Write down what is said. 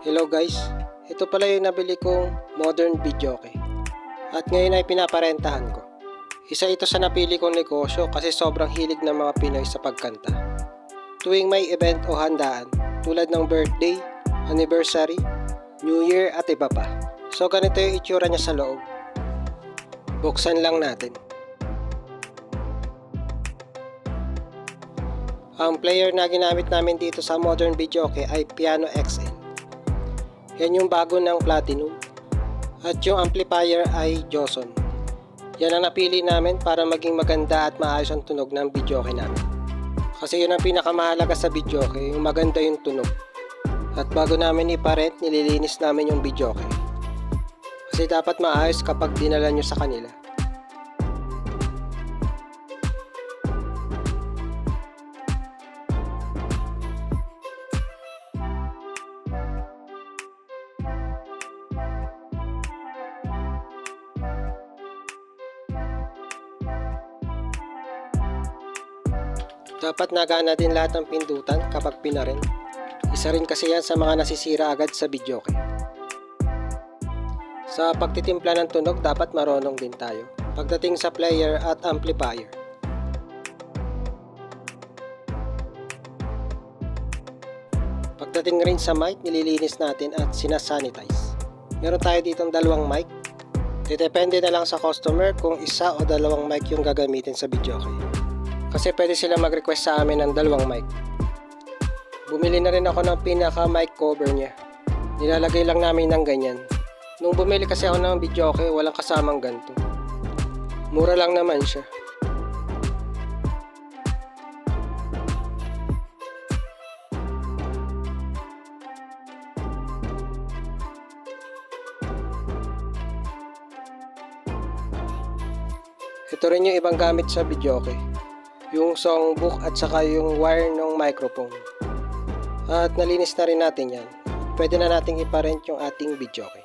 Hello guys, ito pala yung nabili kong modern videoke at ngayon ay pinaparentahan ko. Isa ito sa napili kong negosyo kasi sobrang hilig ng mga Pinoy sa pagkanta. Tuwing may event o handaan tulad ng birthday, anniversary, New Year at iba pa. So ganito yung itsura niya sa loob. Buksan lang natin. Ang player na ginamit namin dito sa modern videoke ay Piano XL. Yan yung bago ng Platinum. At yung amplifier ay Joson. Yan ang napili namin para maging maganda at maayos ang tunog ng videoke namin. Kasi yun ang pinakamahalaga sa videoke, yung maganda yung tunog. At bago namin iparent, nililinis namin yung videoke. Kasi dapat maayos kapag dinala nyo sa kanila. Dapat nagana din lahat ng pindutan kapag pinarent. Isa rin kasi yan sa mga nasisira agad sa videoke. Sa pagtitimpla ng tunog, dapat marunong din tayo pagdating sa player at amplifier. Pagdating rin sa mic, nililinis natin at sinasanitize. Meron tayo ditong dalawang mic. Depende na lang sa customer kung isa o dalawang mic yung gagamitin sa videoke. Kasi pwede sila mag-request sa amin ng dalawang mic. Bumili na rin ako ng pinaka mic cover niya. Nilalagay lang namin ng ganyan. Nung bumili kasi ako ng videoke, walang kasamang ganito. Mura lang naman siya. Ito rin yung ibang gamit sa videoke. Yung songbook at saka yung wire ng microphone. At nalinis na rin natin yan. Pwede na nating iparent yung ating videoke.